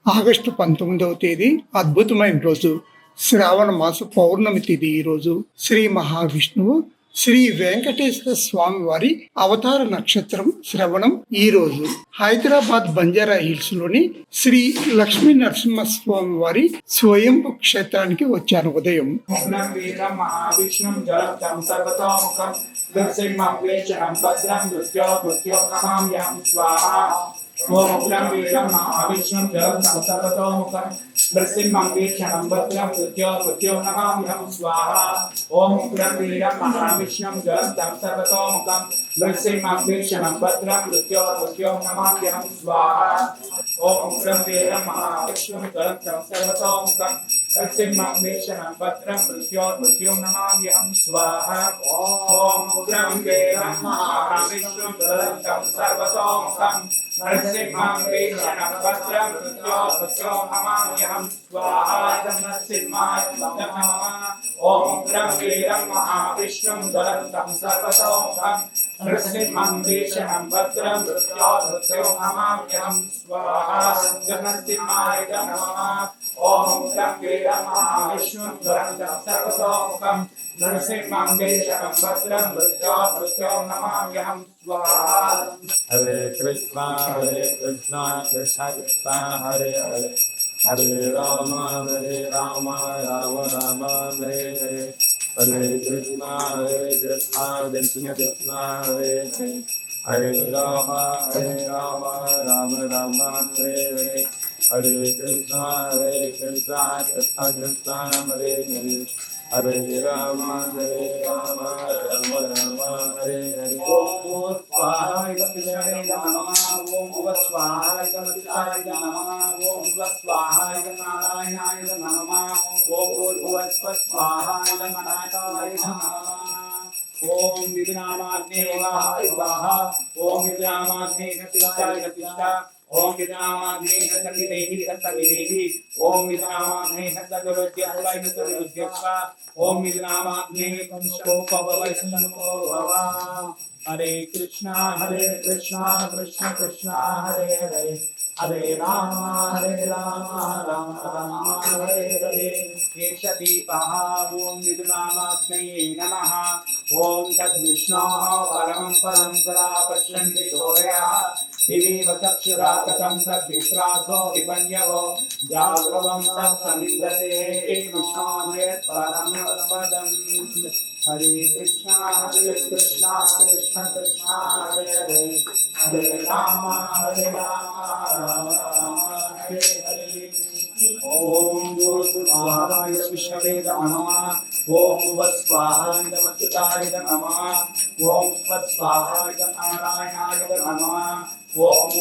August 19వ తేదీ అద్భుతమైన రోజు. శ్రావణ మాస పౌర్ణమి తిథి ఈరోజు. శ్రీ మహావిష్ణువు శ్రీ వెంకటేశ్వర స్వామి వారి అవతార నక్షత్రం శ్రవణం ఈ రోజు. హైదరాబాద్ బంజారా హిల్స్ లోని శ్రీ లక్ష్మీ నరసింహస్వామి వారి స్వయంభు క్షేత్రానికి వచ్చాను ఉదయం. ఓం ఉగ్రం వీరం మహావిష్ణుం జగతం సర్వతోముఖం నృసింహం వీక్షణం భద్రం మృత్యో నమామ్యహం స్వాహా. ఓం ఉగ్రం వీరం మహావిష్ణుం జగతం సర్వతోముఖం నృసింహం వీక్షణం భద్రం మృత్యో నమామ్యహం స్వాహా. ఓం ఉగ్రం వీరం మహావిష్ణుం జగతం సర్వతోముఖం నృసింహం వీక్షణం భద్రం మృత్యో నమామ్యహం స్వాహా. ఓం ఉగ్రం వీరం మహావిష్ణుం జగతం సర్వతోముఖం నరసింహం వీక్షణం భద్రం మృత్యో నమామ్యహం స్వాహా. నరసింహాయ నమః. ఓం ఉగ్రం వీరం మహావిష్ణుం జ్వలంతం సర్వతోముఖం నరసింహం వీక్షణం భద్రం మృత్యో నమామ్యహం స్వాహా. నరసింహాయ నమః. ఓం ఉగ్రం వీరం మహావిష్ణుం జ్వలంతం సర్వతోముఖం నరసింహం వీక్షణం భద్రం మృత్యో నమామ్యహం స్వాహా. హరే కృష్ణ కృష్ణ కృష్ణ హరే హరే హరే రామ రామ రామ హరే హరే హరే కృష్ణ కృష్ణ కృష్ణ హరే హరే హరే రామ రామ రామ హరే హరే హరే కృష్ణ కృష్ణ కృష్ణ హరే హరే హరే రామ రామ రామ హరే హరే. ఓం స్వాహాయ నమః. ఓం స్వాహాయ నమః. ఓం స్వాహాయ నారాయణాయ నమః. ఓం స్వాహాయ గణనాథాయ నమః. ఓం విఘ్నామాగ్నే వాహ. ఓం విఘ్నామాగ్నే గతిష్ఠ. ఓం విఘ్నామాగ్నే సవిదేహి. ఓం విఘ్నామాగ్నే సద్గురుద్యక్ష. ఓం విఘ్నామాగ్నే కంశోపవైష్ణవో భవ. హరే కృష్ణ కృష్ణ కృష్ణ హరే హరే హరే రామ రామ రామ హరే హరే. కేశదీపః. ఓం విఘ్నామాగ్నయే నమః. ఓం తద్విష్ణోః పరమం పదం సదా పశ్యంతి సూర్యः దివివ చక్షురా కథం తద్విశ్రాసో విపన్యవో జాగ్రవం తత్సమిద్ధతే విష్ణోదే పరమం పదం. హరే కృష్ణ కృష్ణ కృష్ణ హరే హరే హరే రామ రామ హరే హరే. ఓం స్వాహాయ విష్ణవే నమః. ఓం స్వాహాయ నమః. ఓం స్వాహాయ నారాయణాయ నమః. ఓం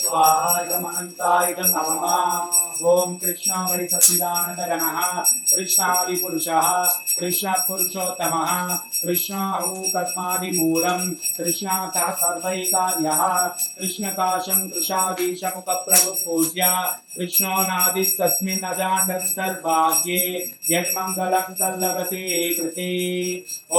స్వాహాయ అనంతాయ నమః. ఓం కృష్ణావరి సచ్చిదానంద గణః. కృష్ణాది పురుషః. కృష్ణ పురుషోత్తమః. కృష్ణాహు కస్మాది మూలం. కృష్ణాత సర్వైకార్యః. కృష్ణకాశం కృషాదీశముఖ ప్రభు పూజ్య. కృష్ణో నాదిస్తస్మిన్ అజాండంతర్భాగ్యే యన్మంగళం తల్లభతే కృతే.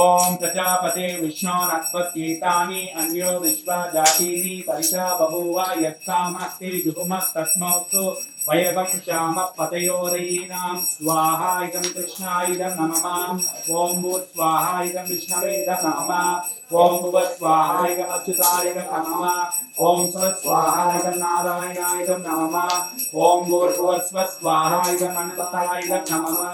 ఓం ప్రజాపతే విష్ణోరత్పత్యేతాని అన్యో విశ్వజాతీని పరిశా బభూవ యత్కామస్తి జుహుమస్తస్మౌస్తు వయవం శ్యామ పతయోరయీనాం. స్వాహాయికం కృష్ణాయిదం నమః. ఓం భూత్ స్వాహాయికం విష్ణవేదం నమః. ఓం భువ స్వాహాయికం అచ్యుతాయిదం నమః. ఓం స్వాహాయికం నారాయణాయిదం నమః. ఓం భూర్భువస్వ స్వాహాయికం అనంతాయిదం నమః.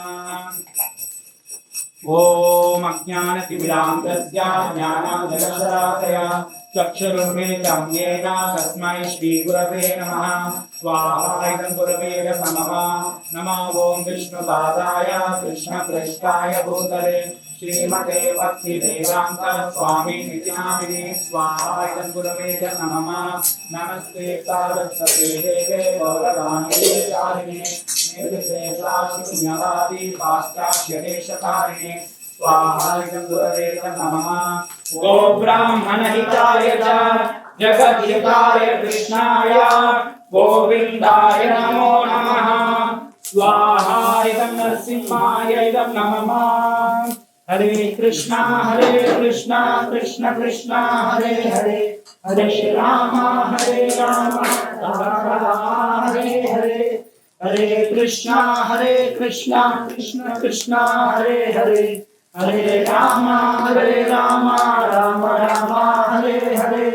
ఓం అజ్ఞానతిమిరాంధస్య జ్ఞానాంజనశలాకయ చక్షురున్మిలితం యేన తస్మై శ్రీగురవే నమః. స్వాహాయికం గురవే నమః. నమో ఓం విష్ణుపాదాయ కృష్ణప్రేష్ఠాయ భూతలే శ్రీమతే భక్తి వేదాంత స్వామి నిత్యామిని. స్వాహాయికం గురవే నమః. నమస్తే సారస్వతే దేవే గౌరవాణి చారిణి నిర్విశేషాశూన్యవాది పాశ్చాత్యదేశకారిణి. స్వాహాయికం గురవే నమః. ఓ బ్రాహ్మణ హితాయ చ జగద్హితాయ కృష్ణాయ గోవిందాయ నమో నమః. స్వాహాయికం నరసింహాయ నమః. हरे कृष्णा कृष्ण कृष्ण हरे हरे हरे राम राम हरे हरे हरे कृष्णा कृष्ण कृष्ण हरे हरे हरे राम राम राम हरे हरे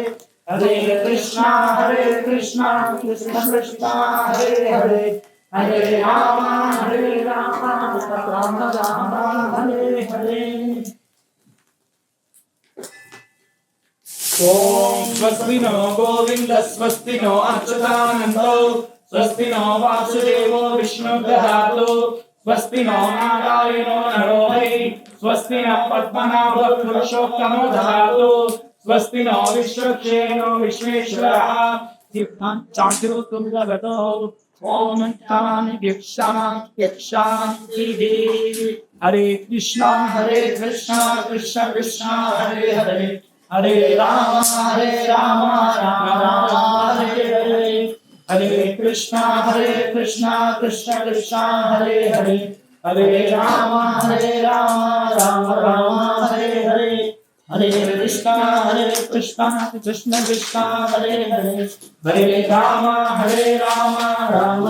हरे कृष्णा कृष्ण कृष्ण हरे हरे हरे राम राम राम हरे हरे। ओम स्वस्ति नो गोविंद स्वस्ति नो अच्युतानंदो स्वस्ति नो वासुदेवो विष्णुदधातु स्वस्ति नो नारायणो नरो हरि स्वस्ति न पद्मनाभो पुरुषोत्तमो दधातु स्वस्ति नो विश्वक्षेणो विश्वेश्वरः चातुर्गतो ओम तानि यक्षांति हरे कृष्णा कृष्ण कृष्ण हरे हरे हरे राम राम हरे हरे हरे कृष्णा कृष्ण कृष्ण हरे हरे हरे राम राम हरे हरे हरे कृष्णा कृष्ण कृष्ण हरे हरे हरे राम राम